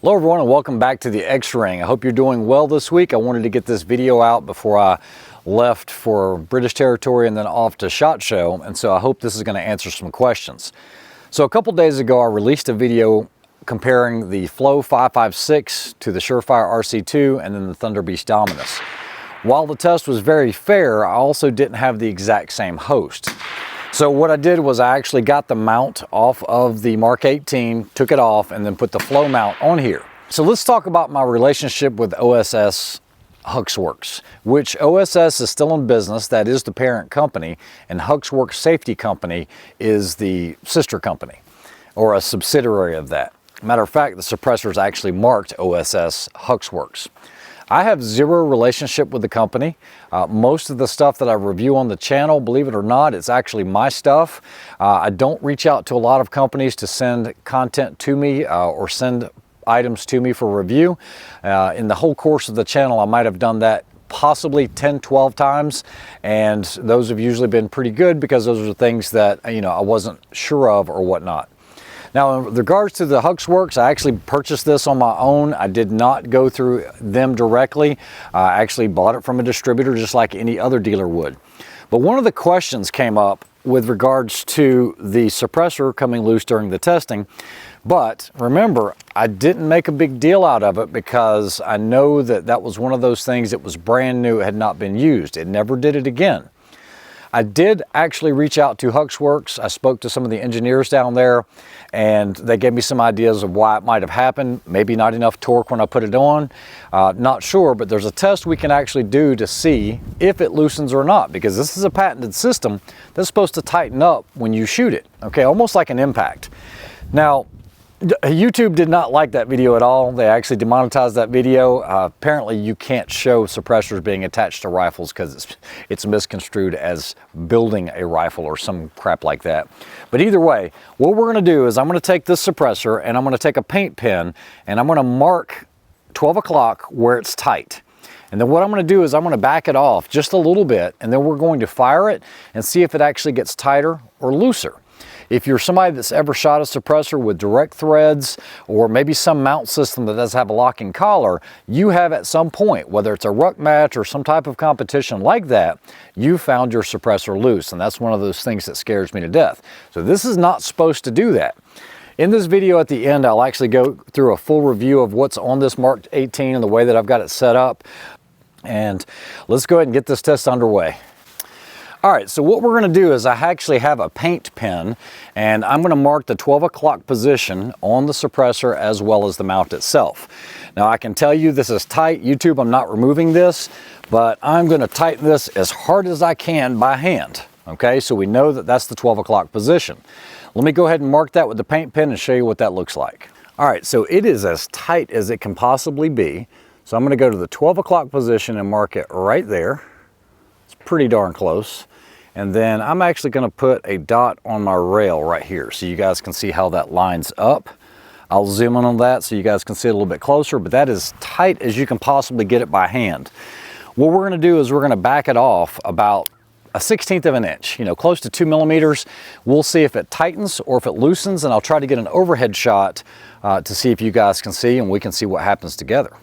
Hello everyone and welcome back to the X-Ring. I hope you're doing well this week. I wanted to get this video out before I left for British territory and then off to SHOT Show, and so I hope this is going to answer some questions. So a couple days ago I released a video comparing the Flow556 to the Surefire RC2 and then the Thunder Beast Dominus. While the test was very fair, I also didn't have the exact same host. So what I did was I actually got the mount off of the Mark 18, took it off, and then put the Flow mount on here. So let's talk about my relationship with OSS Huxwrx, which OSS is still in business. That is the parent company, and Huxwrx Safety Company is the sister company, or a subsidiary of that. Matter of fact, the suppressor is actually marked OSS Huxwrx. I have zero relationship with the company. Most of the stuff that I review on the channel, believe it or not, it's actually my stuff. I don't reach out to a lot of companies to send content to me or send items to me for review. In the whole course of the channel, I might have done that possibly 10, 12 times, and those have usually been pretty good because those are things that, I wasn't sure of or whatnot. Now, in regards to the Huxwrx, I actually purchased this on my own. I did not go through them directly. I actually bought it from a distributor just like any other dealer would. But one of the questions came up with regards to the suppressor coming loose during the testing. But remember, I didn't make a big deal out of it because I know that that was one of those things that was brand new, it had not been used. It never did it again. I did actually reach out to Huxwrx. I spoke to some of the engineers down there, and they gave me some ideas of why it might have happened. Maybe not enough torque when I put it on. Not sure, but there's a test we can actually do to see if it loosens or not, because this is a patented system that's supposed to tighten up when you shoot it, okay? Almost like an impact. Now, YouTube did not like that video at all. They actually demonetized that video. Apparently you can't show suppressors being attached to rifles because it's misconstrued as building a rifle or some crap like that. But either way, what we're going to do is I'm going to take this suppressor and I'm going to take a paint pen and I'm going to mark 12 o'clock where it's tight. And then what I'm going to do is I'm going to back it off just a little bit, and then we're going to fire it and see if it actually gets tighter or looser. If you're somebody that's ever shot a suppressor with direct threads or maybe some mount system that does have a locking collar, you have at some point, whether it's a ruck match or some type of competition like that, you found your suppressor loose, and that's one of those things that scares me to death. So this is not supposed to do that. In this video at the end, I'll actually go through a full review of what's on this Mark 18 and the way that I've got it set up. And let's go ahead and get this test underway. All right, so what we're going to do is I actually have a paint pen, and I'm going to mark the 12 o'clock position on the suppressor as well as the mount itself. Now I can tell you this is tight. YouTube, I'm not removing this, but I'm going to tighten this as hard as I can by hand. Okay, so we know that that's the 12 o'clock position. Let me go ahead and mark that with the paint pen and show you what that looks like. All right, so it is as tight as it can possibly be. So I'm going to go to the 12 o'clock position and mark it right there. It's pretty darn close. And then I'm actually going to put a dot on my rail right here so you guys can see how that lines up. I'll zoom in on that so you guys can see it a little bit closer, but that is tight as you can possibly get it by hand. What we're going to do is we're going to back it off about a 1/16 of an inch, close to 2 millimeters. We'll see if it tightens or if it loosens, and I'll try to get an overhead shot to see if you guys can see, and we can see what happens together.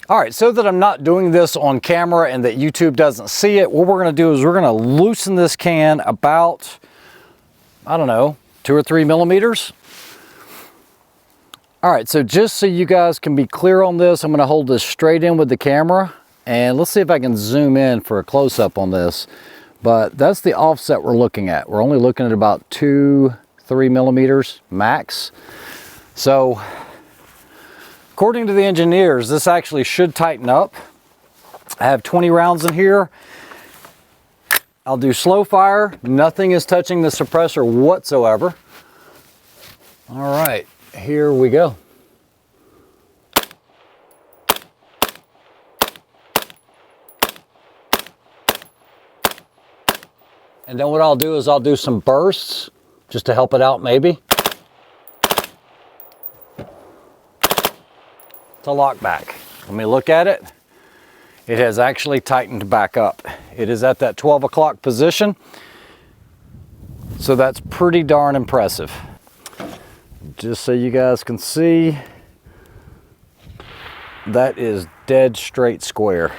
All right, so that I'm not doing this on camera and that YouTube doesn't see it, what we're going to do is we're going to loosen this can about, I don't know, 2 or 3 millimeters. All right, so just so you guys can be clear on this, I'm going to hold this straight in with the camera, and let's see if I can zoom in for a close-up on this. But that's the offset we're looking at. We're only looking at about 2, 3 millimeters max. So according to the engineers, this actually should tighten up. I have 20 rounds in here. I'll do slow fire. Nothing is touching the suppressor whatsoever. All right, here we go. And then what I'll do is I'll do some bursts just to help it out maybe. To lock back. Let me look at it. It has actually tightened back up. It is at that 12 o'clock position. So that's pretty darn impressive. Just so you guys can see, that is dead straight square.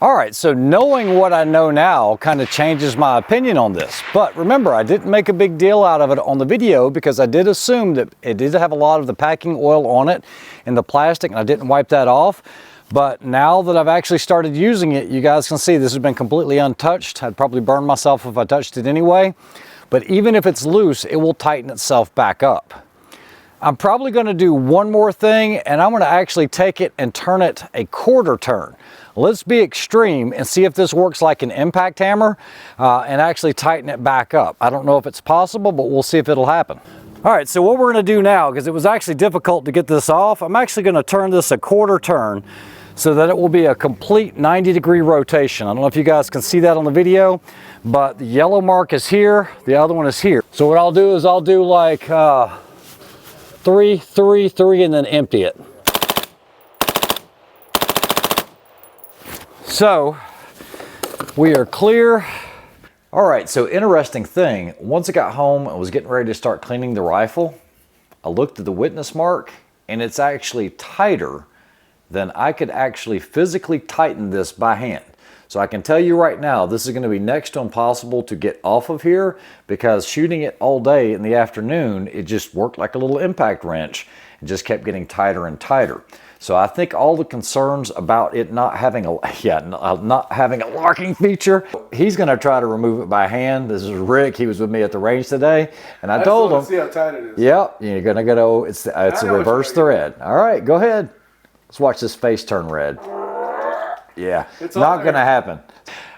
All right, so knowing what I know now kind of changes my opinion on this. But remember, I didn't make a big deal out of it on the video because I did assume that it did have a lot of the packing oil on it in the plastic, and I didn't wipe that off. But now that I've actually started using it, you guys can see this has been completely untouched. I'd probably burn myself if I touched it anyway. But even if it's loose, it will tighten itself back up. I'm probably going to do one more thing, and I'm going to actually take it and turn it a quarter turn. Let's be extreme and see if this works like an impact hammer and actually tighten it back up. I don't know if it's possible, but we'll see if it'll happen. All right, so what we're going to do now, because it was actually difficult to get this off, I'm actually going to turn this a quarter turn so that it will be a complete 90-degree rotation. I don't know if you guys can see that on the video, but the yellow mark is here, the other one is here. So what I'll do is I'll do like 3, 3, 3, and then empty it. So we are clear. All right, so interesting thing, once I got home and was getting ready to start cleaning the rifle, I looked at the witness mark and it's actually tighter than I could actually physically tighten this by hand. So I can tell you right now, this is going to be next to impossible to get off of here because shooting it all day in the afternoon, it just worked like a little impact wrench and just kept getting tighter and tighter. So I think all the concerns about it not having not having a locking feature, he's going to try to remove it by hand. This is Rick. He was with me at the range today, and I told him, see how tight it is. Yep, you're going to go. It's a reverse thread. All right, go ahead. Let's watch this face turn red. Yeah, it's not going to happen.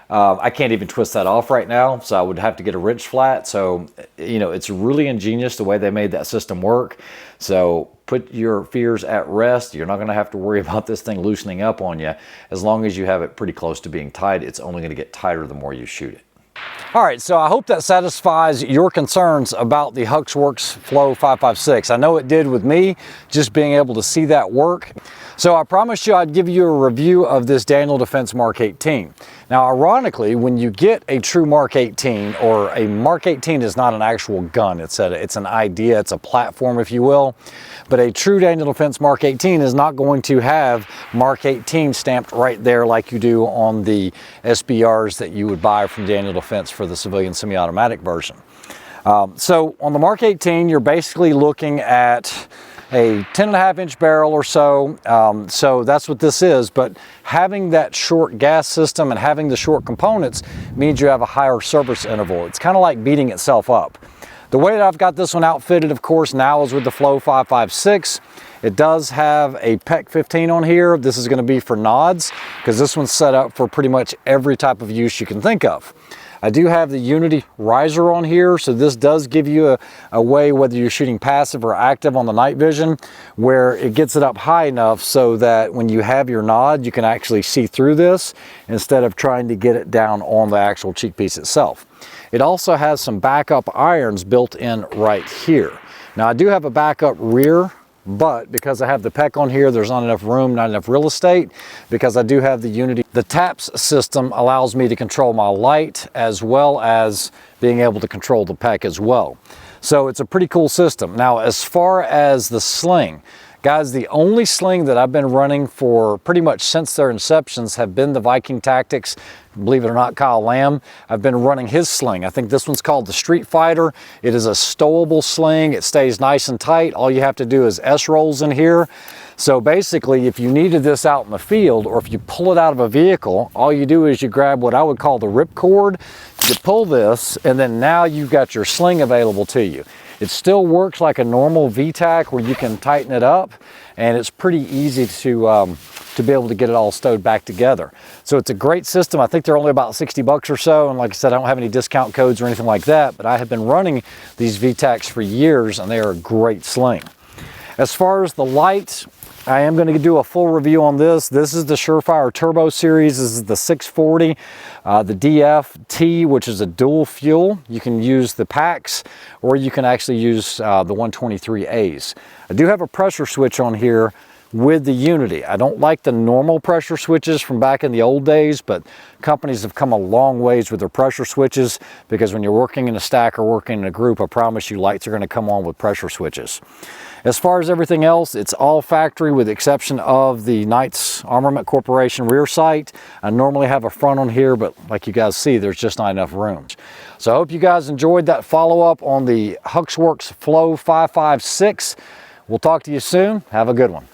I can't even twist that off right now, so I would have to get a wrench flat. So, you know, it's really ingenious the way they made that system work. So put your fears at rest. You're not going to have to worry about this thing loosening up on you. As long as you have it pretty close to being tight, it's only going to get tighter the more you shoot it. All right, so I hope that satisfies your concerns about the Huxwrx Flow556. I know it did with me, just being able to see that work. So I promised you I'd give you a review of this Daniel Defense Mark 18. Now, ironically, when you get a true Mark 18, or a Mark 18 is not an actual gun, it's an idea, it's a platform, if you will. But a true Daniel Defense Mark 18 is not going to have Mark 18 stamped right there like you do on the SBRs that you would buy from Daniel Defense for the civilian semi-automatic version. So on the Mark 18, you're basically looking at a 10.5-inch barrel or so. So that's what this is, but having that short gas system and having the short components means you have a higher service interval. It's kind of like beating itself up. The way that I've got this one outfitted, of course, now is with the Flow556. It does have a PEC 15 on here. This is going to be for nods because this one's set up for pretty much every type of use you can think of. I do have the Unity riser on here, so this does give you a way, whether you're shooting passive or active on the night vision, where it gets it up high enough so that when you have your nod, you can actually see through this instead of trying to get it down on the actual cheek piece itself. It also has some backup irons built in right here. Now I do have a backup rear, but because I have the PEC on here, there's not enough room, not enough real estate, because I do have the Unity. The TAPS system allows me to control my light as well as being able to control the PEC as well. So it's a pretty cool system. Now, as far as the sling, guys, the only sling that I've been running for pretty much since their inceptions have been the Viking Tactics. Believe it or not, Kyle Lamb, I've been running his sling. I think this one's called the Street Fighter. It is a stowable sling. It stays nice and tight. All you have to do is S-rolls in here. So basically, if you needed this out in the field, or if you pull it out of a vehicle, all you do is you grab what I would call the rip cord, you pull this, and then now you've got your sling available to you. It still works like a normal VTAC where you can tighten it up, and it's pretty easy to be able to get it all stowed back together. So it's a great system. I think they're only about 60 bucks or so, and like I said, I don't have any discount codes or anything like that, but I have been running these VTACs for years, and they are a great sling. As far as the light, I am going to do a full review on this. This is the Surefire Turbo Series. This is the 640, the DF-T, which is a dual fuel. You can use the packs, or you can actually use the 123As. I do have a pressure switch on here with the Unity. I don't like the normal pressure switches from back in the old days, but companies have come a long ways with their pressure switches, because when you're working in a stack or working in a group, I promise you lights are going to come on with pressure switches. As far as everything else, it's all factory with the exception of the Knights Armament Corporation rear sight. I normally have a front on here, but like you guys see, there's just not enough room. So I hope you guys enjoyed that follow-up on the Huxwrx Flow556. We'll talk to you soon. Have a good one.